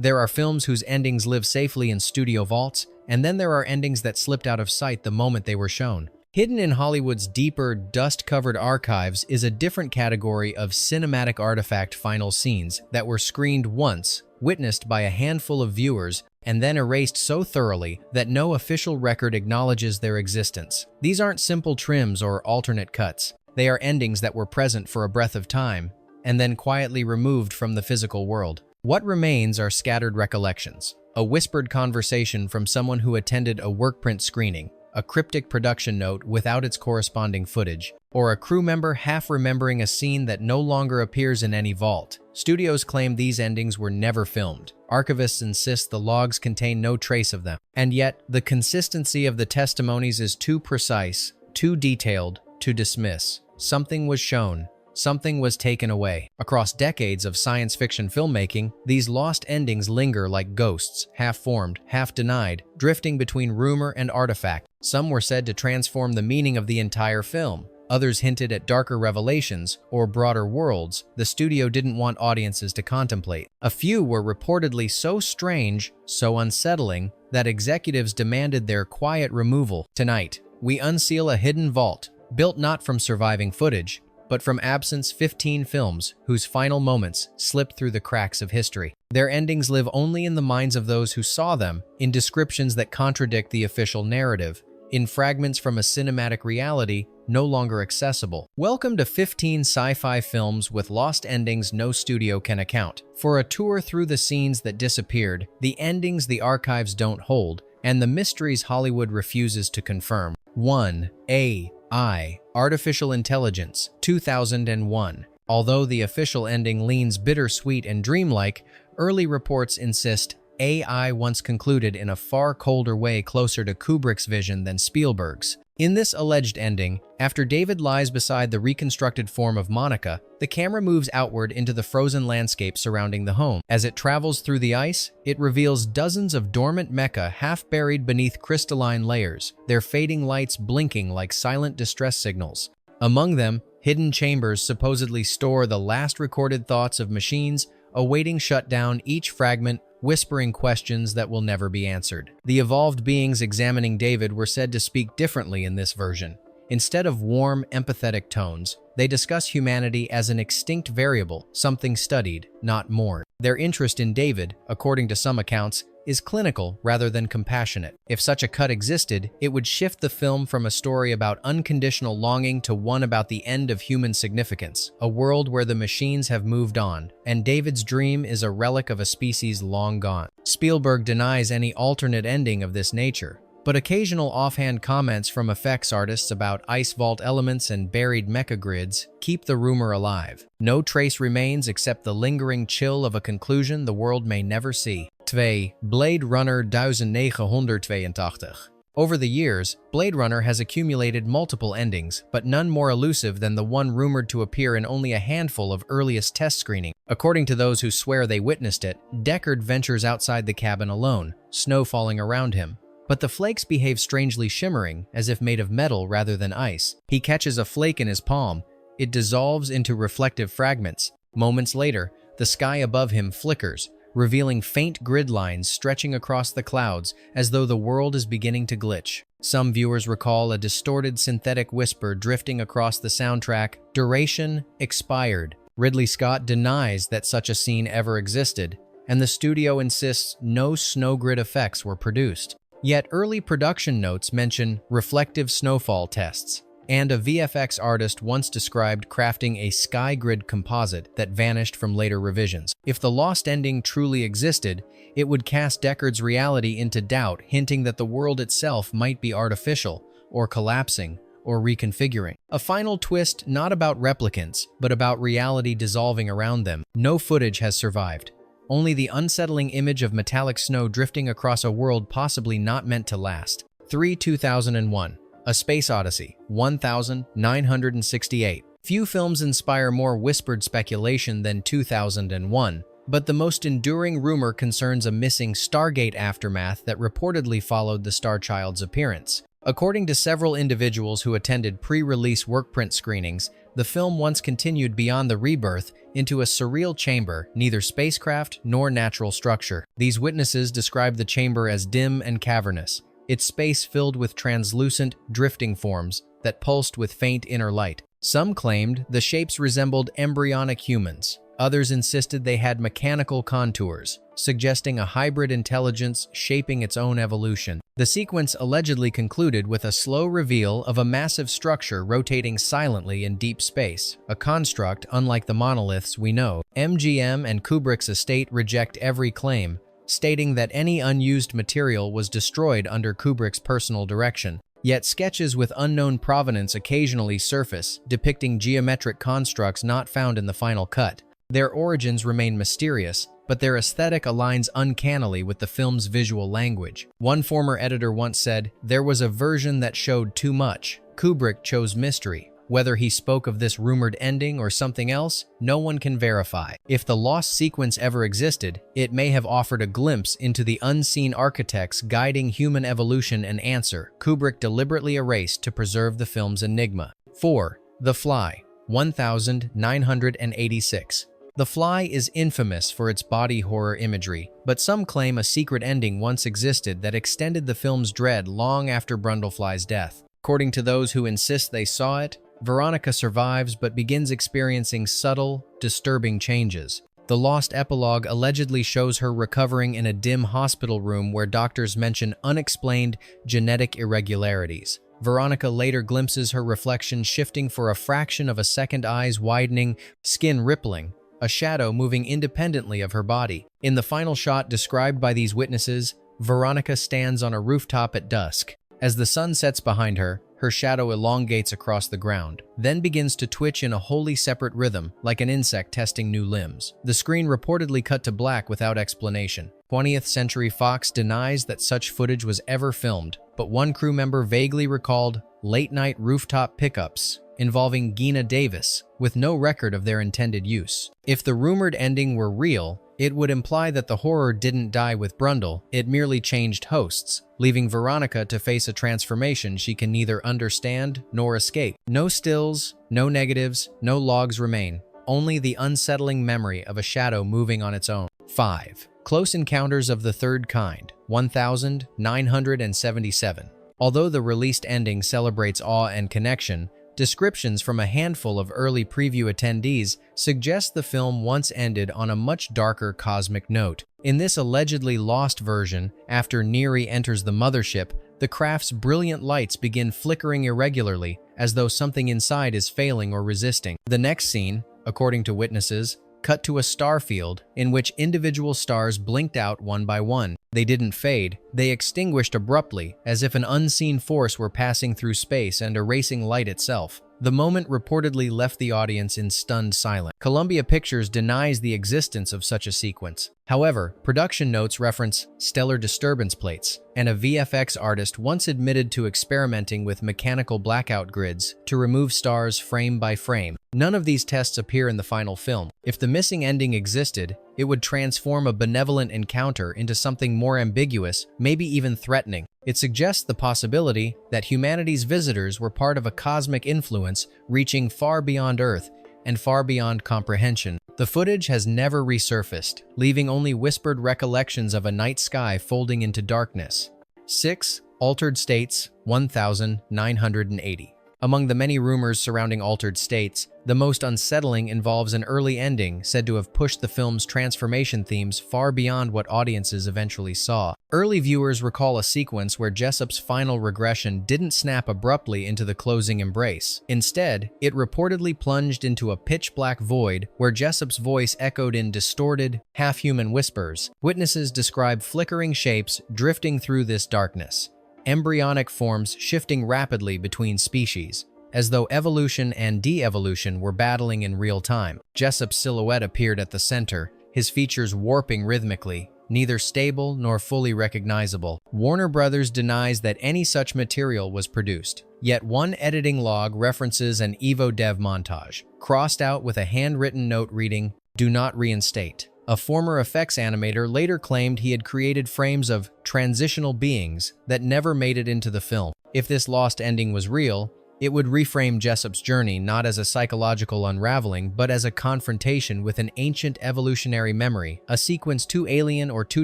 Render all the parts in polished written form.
There are films whose endings live safely in studio vaults, and then there are endings that slipped out of sight the moment they were shown. Hidden in Hollywood's deeper, dust-covered archives is a different category of cinematic artifact final scenes that were screened once, witnessed by a handful of viewers, and then erased so thoroughly that no official record acknowledges their existence. These aren't simple trims or alternate cuts. They are endings that were present for a breath of time, and then quietly removed from the physical world. What remains are scattered recollections, a whispered conversation from someone who attended a workprint screening, a cryptic production note without its corresponding footage, or a crew member half remembering a scene that no longer appears in any vault. Studios claim these endings were never filmed. Archivists insist the logs contain no trace of them. And yet, the consistency of the testimonies is too precise, too detailed, to dismiss. Something was shown. Something was taken away. Across decades of science fiction filmmaking, these lost endings linger like ghosts, half-formed, half-denied, drifting between rumor and artifact. Some were said to transform the meaning of the entire film. Others hinted at darker revelations or broader worlds the studio didn't want audiences to contemplate. A few were reportedly so strange, so unsettling, that executives demanded their quiet removal. Tonight, we unseal a hidden vault, built not from surviving footage, but from absence 15 films whose final moments slipped through the cracks of history. Their endings live only in the minds of those who saw them, in descriptions that contradict the official narrative, in fragments from a cinematic reality no longer accessible. Welcome to 15 sci-fi films with lost endings no studio can account. For a tour through the scenes that disappeared, the endings the archives don't hold, and the mysteries Hollywood refuses to confirm. 1. AI, Artificial Intelligence, 2001. Although the official ending leans bittersweet and dreamlike, early reports insist AI once concluded in a far colder way closer to Kubrick's vision than Spielberg's. In this alleged ending, after David lies beside the reconstructed form of Monica, the camera moves outward into the frozen landscape surrounding the home. As it travels through the ice, it reveals dozens of dormant mecha half buried beneath crystalline layers, their fading lights blinking like silent distress signals. Among them, hidden chambers supposedly store the last recorded thoughts of machines awaiting shutdown, each fragment whispering questions that will never be answered. The evolved beings examining David were said to speak differently in this version. Instead of warm, empathetic tones, they discuss humanity as an extinct variable, something studied, not mourned. Their interest in David, according to some accounts, is clinical rather than compassionate. If such a cut existed, it would shift the film from a story about unconditional longing to one about the end of human significance, a world where the machines have moved on, and David's dream is a relic of a species long gone. Spielberg denies any alternate ending of this nature, but occasional offhand comments from effects artists about ice vault elements and buried mecha grids keep the rumor alive. No trace remains except the lingering chill of a conclusion the world may never see. 2. Blade Runner 1982. Over the years, Blade Runner has accumulated multiple endings, but none more elusive than the one rumored to appear in only a handful of earliest test screenings. According to those who swear they witnessed it, Deckard ventures outside the cabin alone, snow falling around him. But the flakes behave strangely shimmering, as if made of metal rather than ice. He catches a flake in his palm. It dissolves into reflective fragments. Moments later, the sky above him flickers, revealing faint grid lines stretching across the clouds as though the world is beginning to glitch. Some viewers recall a distorted synthetic whisper drifting across the soundtrack, "Duration expired." Ridley Scott denies that such a scene ever existed, and the studio insists no snow grid effects were produced. Yet early production notes mention reflective snowfall tests, and a VFX artist once described crafting a sky grid composite that vanished from later revisions. If the lost ending truly existed, it would cast Deckard's reality into doubt, hinting that the world itself might be artificial, or collapsing, or reconfiguring. A final twist not about replicants, but about reality dissolving around them. No footage has survived. Only the unsettling image of metallic snow drifting across a world possibly not meant to last. 3. 2001. A Space Odyssey, 1968. Few films inspire more whispered speculation than 2001, but the most enduring rumor concerns a missing Stargate aftermath that reportedly followed the Star Child's appearance. According to several individuals who attended pre-release workprint screenings, the film once continued beyond the rebirth into a surreal chamber, neither spacecraft nor natural structure. These witnesses described the chamber as dim and cavernous, its space filled with translucent, drifting forms that pulsed with faint inner light. Some claimed the shapes resembled embryonic humans. Others insisted they had mechanical contours, suggesting a hybrid intelligence shaping its own evolution. The sequence allegedly concluded with a slow reveal of a massive structure rotating silently in deep space, a construct unlike the monoliths we know. MGM and Kubrick's estate reject every claim, stating that any unused material was destroyed under Kubrick's personal direction. Yet sketches with unknown provenance occasionally surface, depicting geometric constructs not found in the final cut. Their origins remain mysterious, but their aesthetic aligns uncannily with the film's visual language. One former editor once said, "There was a version that showed too much. Kubrick chose mystery." Whether he spoke of this rumored ending or something else, no one can verify. If the lost sequence ever existed, it may have offered a glimpse into the unseen architects guiding human evolution, an answer Kubrick deliberately erased to preserve the film's enigma. 4. The Fly, 1986. The Fly is infamous for its body horror imagery, but some claim a secret ending once existed that extended the film's dread long after Brundlefly's death. According to those who insist they saw it, Veronica survives but begins experiencing subtle, disturbing changes. The lost epilogue allegedly shows her recovering in a dim hospital room where doctors mention unexplained genetic irregularities. Veronica later glimpses her reflection shifting for a fraction of a second, eyes widening, skin rippling, a shadow moving independently of her body. In the final shot described by these witnesses, Veronica stands on a rooftop at dusk. As the sun sets behind her, her shadow elongates across the ground, then begins to twitch in a wholly separate rhythm, like an insect testing new limbs. The screen reportedly cut to black without explanation. 20th Century Fox denies that such footage was ever filmed, but one crew member vaguely recalled late-night rooftop pickups involving Geena Davis, with no record of their intended use. If the rumored ending were real, it would imply that the horror didn't die with Brundle, it merely changed hosts, leaving Veronica to face a transformation she can neither understand nor escape. No stills, no negatives, no logs remain, only the unsettling memory of a shadow moving on its own. 5. Close Encounters of the Third Kind, 1977. Although the released ending celebrates awe and connection, descriptions from a handful of early preview attendees suggest the film once ended on a much darker cosmic note. In this allegedly lost version, after Neri enters the mothership, the craft's brilliant lights begin flickering irregularly, as though something inside is failing or resisting. The next scene, according to witnesses, cut to a star field in which individual stars blinked out one by one. They didn't fade, they extinguished abruptly, as if an unseen force were passing through space and erasing light itself. The moment reportedly left the audience in stunned silence. Columbia Pictures denies the existence of such a sequence. However, production notes reference stellar disturbance plates, and a VFX artist once admitted to experimenting with mechanical blackout grids to remove stars frame by frame. None of these tests appear in the final film. If the missing ending existed, it would transform a benevolent encounter into something more ambiguous, maybe even threatening. It suggests the possibility that humanity's visitors were part of a cosmic influence reaching far beyond Earth and far beyond comprehension. The footage has never resurfaced, leaving only whispered recollections of a night sky folding into darkness. 6. Altered States, 1980. Among the many rumors surrounding Altered States, the most unsettling involves an early ending said to have pushed the film's transformation themes far beyond what audiences eventually saw. Early viewers recall a sequence where Jessup's final regression didn't snap abruptly into the closing embrace. Instead, it reportedly plunged into a pitch-black void where Jessup's voice echoed in distorted, half-human whispers. Witnesses describe flickering shapes drifting through this darkness, embryonic forms shifting rapidly between species, as though evolution and de-evolution were battling in real time. Jessup's silhouette appeared at the center, his features warping rhythmically, neither stable nor fully recognizable. Warner Brothers denies that any such material was produced, yet one editing log references an Evo Dev montage, crossed out with a handwritten note reading, "Do not reinstate." A former effects animator later claimed he had created frames of transitional beings that never made it into the film. If this lost ending was real, It would reframe Jessup's journey not as a psychological unraveling, but as a confrontation with an ancient evolutionary memory, a sequence too alien or too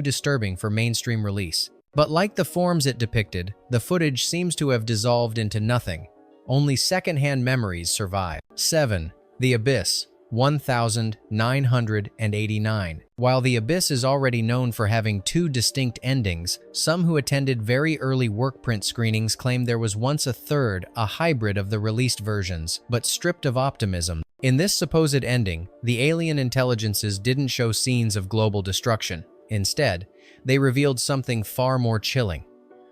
disturbing for mainstream release. But like the forms it depicted, the footage seems to have dissolved into nothing. Only secondhand memories survive. 7. The Abyss, 1989. While The Abyss is already known for having two distinct endings, some who attended very early work print screenings claim there was once a third, a hybrid of the released versions, but stripped of optimism. In this supposed ending, the alien intelligences didn't show scenes of global destruction. Instead, they revealed something far more chilling.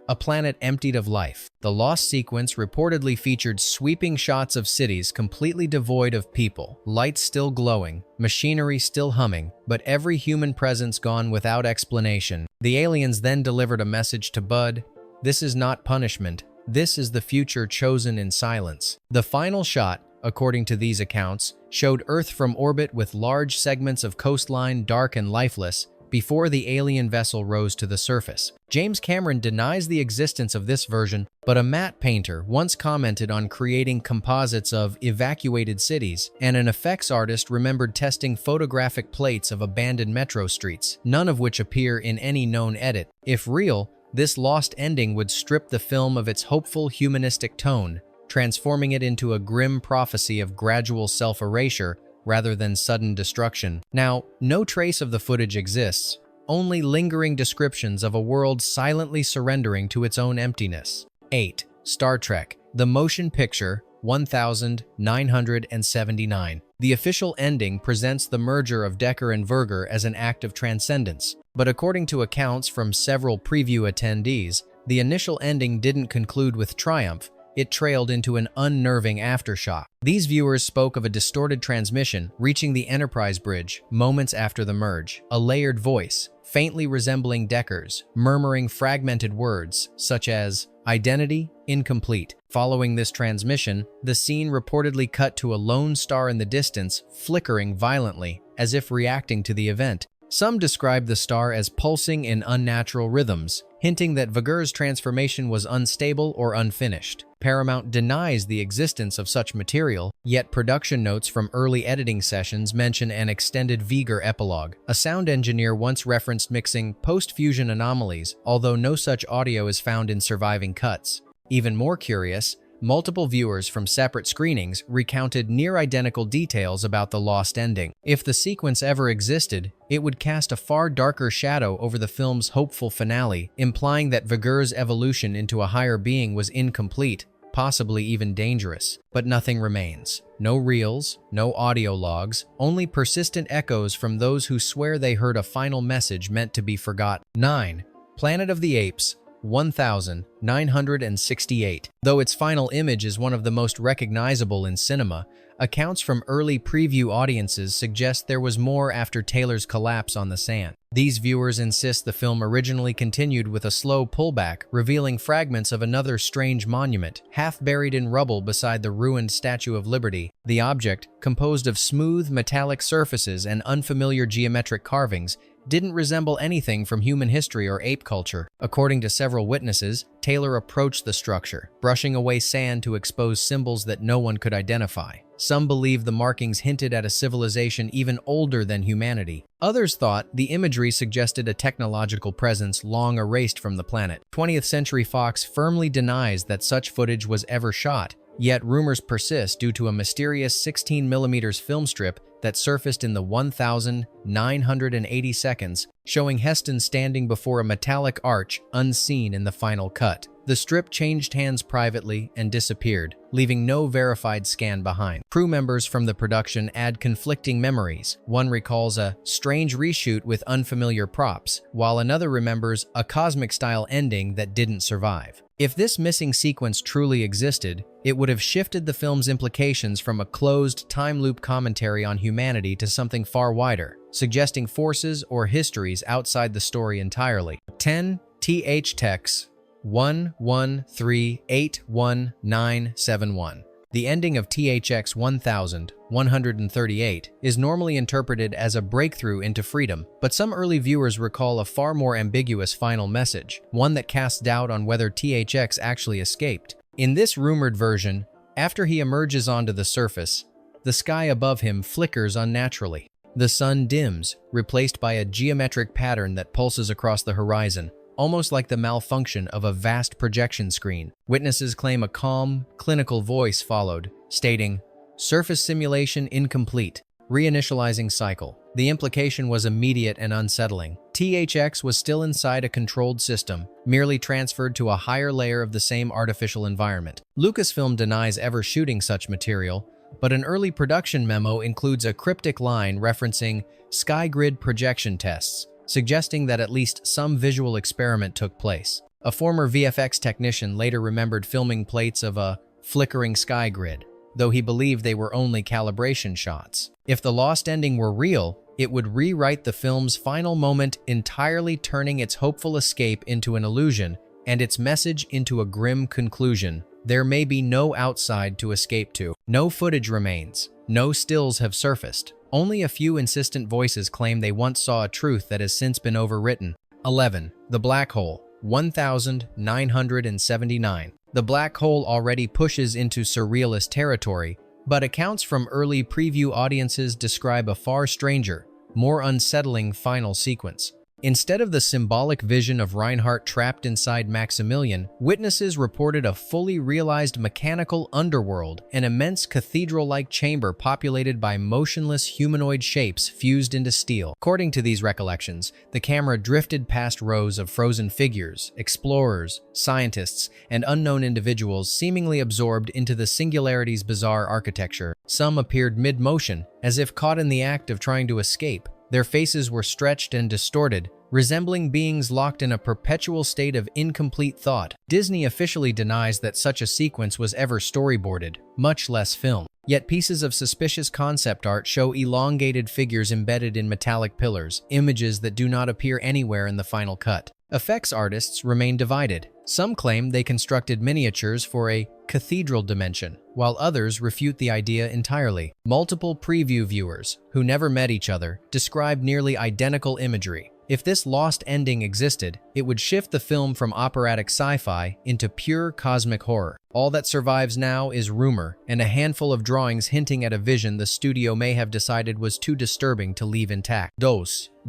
A planet emptied of life. The lost sequence reportedly featured sweeping shots of cities completely devoid of people, lights still glowing, machinery still humming, but every human presence gone without explanation. The aliens then delivered a message to Bud: "This is not punishment. This is the future chosen in silence." The final shot, according to these accounts, showed Earth from orbit with large segments of coastline dark and lifeless, before the alien vessel rose to the surface. James Cameron denies the existence of this version, but a matte painter once commented on creating composites of evacuated cities, and an effects artist remembered testing photographic plates of abandoned metro streets, none of which appear in any known edit. If real, this lost ending would strip the film of its hopeful humanistic tone, transforming it into a grim prophecy of gradual self-erasure rather than sudden destruction. Now, no trace of the footage exists, only lingering descriptions of a world silently surrendering to its own emptiness. 8. Star Trek, the motion picture, 1979. The official ending presents the merger of Decker and Verger as an act of transcendence, but according to accounts from several preview attendees, the initial ending didn't conclude with triumph. It trailed into an unnerving aftershock. These viewers spoke of a distorted transmission reaching the Enterprise bridge moments after the merge, a layered voice, faintly resembling Decker's, murmuring fragmented words such as "identity incomplete." Following this transmission, the scene reportedly cut to a lone star in the distance, flickering violently, as if reacting to the event. Some described the star as pulsing in unnatural rhythms, hinting that Verger's transformation was unstable or unfinished. Paramount denies the existence of such material, yet production notes from early editing sessions mention an extended Verger epilogue. A sound engineer once referenced mixing post-fusion anomalies, although no such audio is found in surviving cuts. Even more curious, multiple viewers from separate screenings recounted near-identical details about the lost ending. If the sequence ever existed, it would cast a far darker shadow over the film's hopeful finale, implying that Verger's evolution into a higher being was incomplete, possibly even dangerous. But nothing remains. No reels, no audio logs, only persistent echoes from those who swear they heard a final message meant to be forgotten. 9. Planet of the Apes, 1968. Though its final image is one of the most recognizable in cinema, accounts from early preview audiences suggest there was more after Taylor's collapse on the sand. These viewers insist the film originally continued with a slow pullback, revealing fragments of another strange monument, half buried in rubble beside the ruined Statue of Liberty. The object, composed of smooth, metallic surfaces and unfamiliar geometric carvings, didn't resemble anything from human history or ape culture. According to several witnesses, Taylor approached the structure, brushing away sand to expose symbols that no one could identify. Some believe the markings hinted at a civilization even older than humanity. Others thought the imagery suggested a technological presence long erased from the planet. 20th Century Fox firmly denies that such footage was ever shot, yet rumors persist due to a mysterious 16mm film strip that surfaced in the 1,980 seconds, showing Heston standing before a metallic arch unseen in the final cut. The strip changed hands privately and disappeared, leaving no verified scan behind. Crew members from the production add conflicting memories. One recalls a strange reshoot with unfamiliar props, while another remembers a cosmic-style ending that didn't survive. If this missing sequence truly existed, it would have shifted the film's implications from a closed time loop commentary on humanity to something far wider, suggesting forces or histories outside the story entirely. 10. TH Tex 1138191. The ending of THX 1138 is normally interpreted as a breakthrough into freedom, but some early viewers recall a far more ambiguous final message, one that casts doubt on whether THX actually escaped. In this rumored version, After he emerges onto the surface, the sky above him flickers unnaturally. The sun dims, replaced by a geometric pattern that pulses across the horizon, almost like the malfunction of a vast projection screen. Witnesses claim a calm, clinical voice followed, stating, "Surface simulation incomplete, reinitializing cycle." The implication was immediate and unsettling. THX was still inside a controlled system, merely transferred to a higher layer of the same artificial environment. Lucasfilm denies ever shooting such material, but an early production memo includes a cryptic line referencing SkyGrid projection tests, suggesting that at least some visual experiment took place. A former VFX technician later remembered filming plates of a flickering sky grid, though he believed they were only calibration shots. If the lost ending were real, it would rewrite the film's final moment, entirely turning its hopeful escape into an illusion and its message into a grim conclusion. There may be no outside to escape to. No footage remains. No stills have surfaced. Only a few insistent voices claim they once saw a truth that has since been overwritten. 11. The Black Hole, 1979. The black hole already pushes into surrealist territory, but accounts from early preview audiences describe a far stranger, more unsettling final sequence. Instead of the symbolic vision of Reinhardt trapped inside Maximilian, witnesses reported a fully realized mechanical underworld, an immense cathedral-like chamber populated by motionless humanoid shapes fused into steel. According to these recollections, the camera drifted past rows of frozen figures, explorers, scientists, and unknown individuals seemingly absorbed into the singularity's bizarre architecture. Some appeared mid-motion, as if caught in the act of trying to escape. Their faces were stretched and distorted, resembling beings locked in a perpetual state of incomplete thought. Disney officially denies that such a sequence was ever storyboarded, much less filmed. Yet pieces of suspicious concept art show elongated figures embedded in metallic pillars, images that do not appear anywhere in the final cut. Effects artists remain divided. Some claim they constructed miniatures for a cathedral dimension, while others refute the idea entirely. Multiple preview viewers, who never met each other, describe nearly identical imagery. If this lost ending existed, it would shift the film from operatic sci-fi into pure cosmic horror. All that survives now is rumor and a handful of drawings hinting at a vision the studio may have decided was too disturbing to leave intact. 2.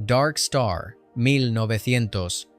Dark Star, 1974.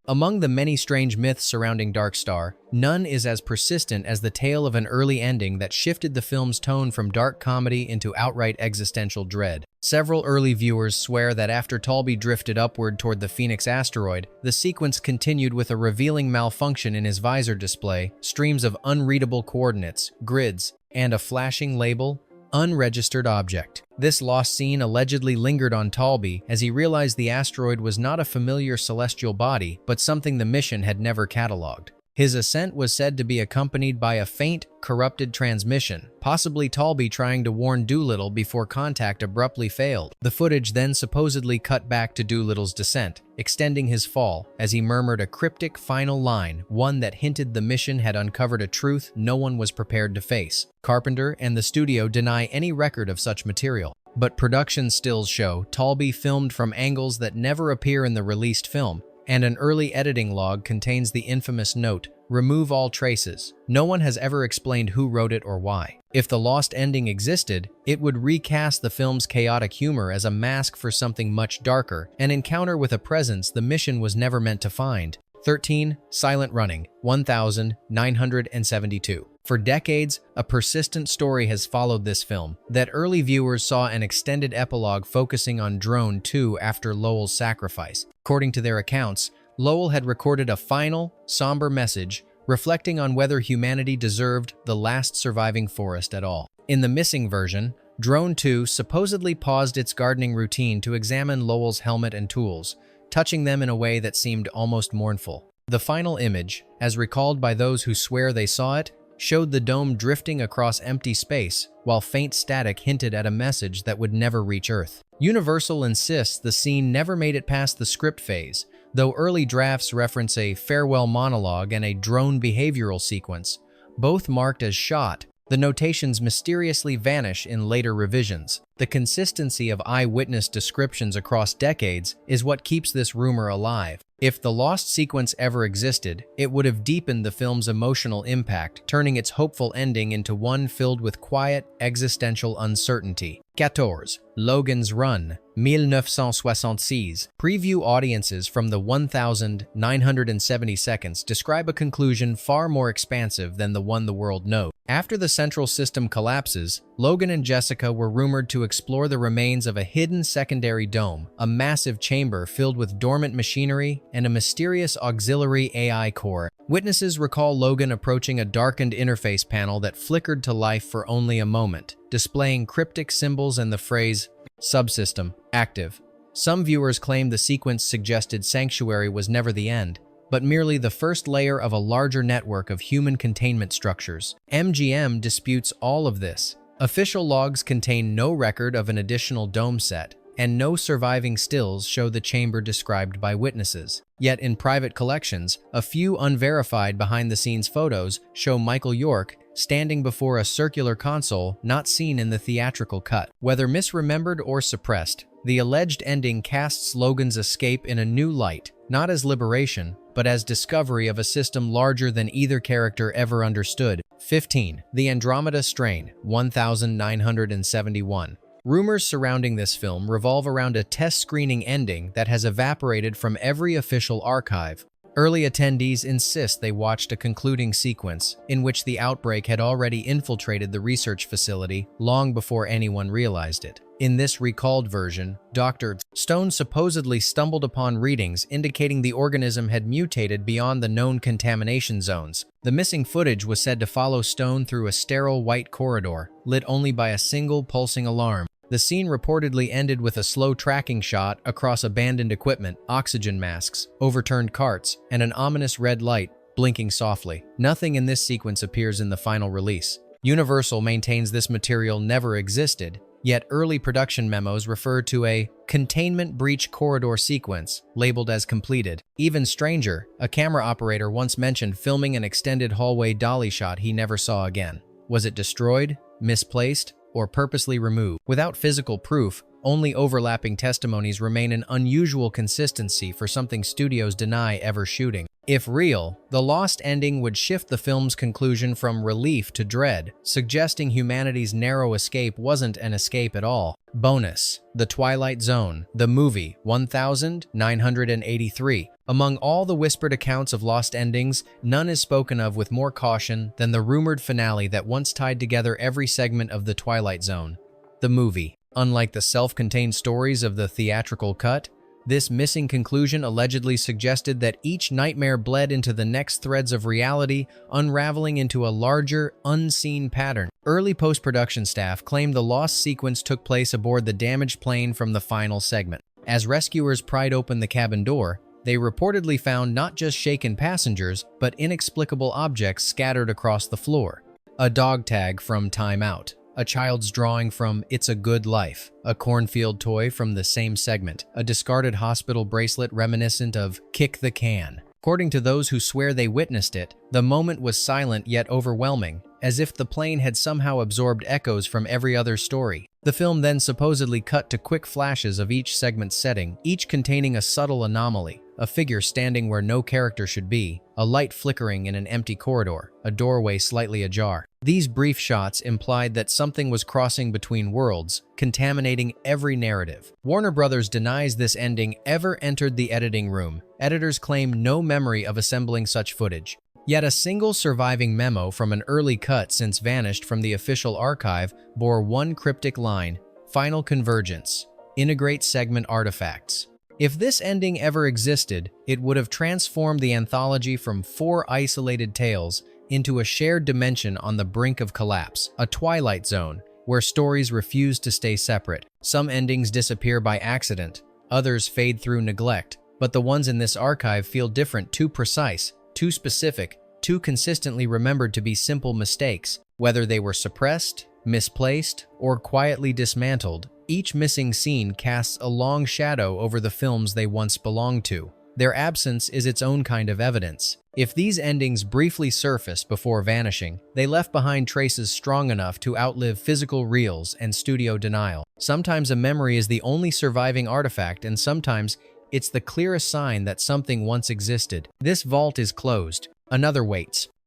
Among the many strange myths surrounding Dark Star, none is as persistent as the tale of an early ending that shifted the film's tone from dark comedy into outright existential dread. Several early viewers swear that after Talby drifted upward toward the Phoenix asteroid, the sequence continued with a revealing malfunction in his visor display, streams of unreadable coordinates, grids, and a flashing label, "Unregistered object." This lost scene allegedly lingered on Talby as he realized the asteroid was not a familiar celestial body, but something the mission had never cataloged. His ascent was said to be accompanied by a faint, corrupted transmission, possibly Talby trying to warn Doolittle before contact abruptly failed. The footage then supposedly cut back to Doolittle's descent, extending his fall as he murmured a cryptic final line, one that hinted the mission had uncovered a truth no one was prepared to face. Carpenter and the studio deny any record of such material, but production stills show Talby filmed from angles that never appear in the released film, and an early editing log contains the infamous note, "Remove all traces." No one has ever explained who wrote it or why. If the lost ending existed, it would recast the film's chaotic humor as a mask for something much darker, an encounter with a presence the mission was never meant to find. 13. Silent Running, 1972. For decades, a persistent story has followed this film, that early viewers saw an extended epilogue focusing on Drone 2 after Lowell's sacrifice. According to their accounts, Lowell had recorded a final, somber message reflecting on whether humanity deserved the last surviving forest at all. In the missing version, Drone 2 supposedly paused its gardening routine to examine Lowell's helmet and tools, touching them in a way that seemed almost mournful. The final image, as recalled by those who swear they saw it, showed the dome drifting across empty space, while faint static hinted at a message that would never reach Earth. Universal insists the scene never made it past the script phase, though early drafts reference a farewell monologue and a drone behavioral sequence, both marked as shot, The notations mysteriously vanish in later revisions. The consistency of eyewitness descriptions across decades is what keeps this rumor alive. If the lost sequence ever existed, it would have deepened the film's emotional impact, turning its hopeful ending into one filled with quiet, existential uncertainty. 14. Logan's Run, 1966. Preview audiences from the 1,970 seconds describe a conclusion far more expansive than the one the world knows. After the central system collapses, Logan and Jessica were rumored to explore the remains of a hidden secondary dome, a massive chamber filled with dormant machinery and a mysterious auxiliary AI core. Witnesses recall Logan approaching a darkened interface panel that flickered to life for only a moment, displaying cryptic symbols and the phrase, "Subsystem, active." Some viewers claimed the sequence suggested Sanctuary was never the end, but merely the first layer of a larger network of human containment structures. MGM disputes all of this. Official logs contain no record of an additional dome set, and no surviving stills show the chamber described by witnesses. Yet in private collections, a few unverified behind-the-scenes photos show Michael York standing before a circular console not seen in the theatrical cut. Whether misremembered or suppressed, the alleged ending casts Logan's escape in a new light, not as liberation, but as discovery of a system larger than either character ever understood. 15. The Andromeda Strain, 1971. Rumors surrounding this film revolve around a test screening ending that has evaporated from every official archive. Early attendees insist they watched a concluding sequence in which the outbreak had already infiltrated the research facility long before anyone realized it. In this recalled version, Dr. Stone supposedly stumbled upon readings indicating the organism had mutated beyond the known contamination zones. The missing footage was said to follow Stone through a sterile white corridor, lit only by a single pulsing alarm. The scene reportedly ended with a slow tracking shot across abandoned equipment, oxygen masks, overturned carts, and an ominous red light blinking softly. Nothing in this sequence appears in the final release. Universal maintains this material never existed, yet early production memos refer to a containment breach corridor sequence labeled as completed. Even stranger, a camera operator once mentioned filming an extended hallway dolly shot he never saw again. Was it destroyed, misplaced, or purposely removed? Without physical proof, only overlapping testimonies remain an unusual consistency for something studios deny ever shooting. If real, the lost ending would shift the film's conclusion from relief to dread, suggesting humanity's narrow escape wasn't an escape at all. Bonus: The Twilight Zone, the movie, 1983. Among all the whispered accounts of lost endings, none is spoken of with more caution than the rumored finale that once tied together every segment of The Twilight Zone, the movie. Unlike the self-contained stories of the theatrical cut, this missing conclusion allegedly suggested that each nightmare bled into the next threads of reality, unraveling into a larger, unseen pattern. Early post-production staff claimed the lost sequence took place aboard the damaged plane from the final segment. As rescuers pried open the cabin door, they reportedly found not just shaken passengers, but inexplicable objects scattered across the floor. A dog tag from Time Out, a child's drawing from It's a Good Life, a cornfield toy from the same segment, a discarded hospital bracelet reminiscent of Kick the Can. According to those who swear they witnessed it, the moment was silent yet overwhelming, as if the plane had somehow absorbed echoes from every other story. The film then supposedly cut to quick flashes of each segment's setting, each containing a subtle anomaly: a figure standing where no character should be, a light flickering in an empty corridor, a doorway slightly ajar. These brief shots implied that something was crossing between worlds, contaminating every narrative. Warner Brothers denies this ending ever entered the editing room. Editors claim no memory of assembling such footage. Yet a single surviving memo from an early cut since vanished from the official archive bore one cryptic line: "Final convergence. Integrate segment artifacts." If this ending ever existed, it would have transformed the anthology from 4 isolated tales into a shared dimension on the brink of collapse, a twilight zone where stories refuse to stay separate. Some endings disappear by accident, others fade through neglect, but the ones in this archive feel different, too precise, too specific, too consistently remembered to be simple mistakes. Whether they were suppressed, misplaced, or quietly dismantled, each missing scene casts a long shadow over the films they once belonged to. Their absence is its own kind of evidence. If these endings briefly surface before vanishing, they left behind traces strong enough to outlive physical reals and studio denial. Sometimes a memory is the only surviving artifact, and sometimes it's the clearest sign that something once existed. This vault is closed. Another waits.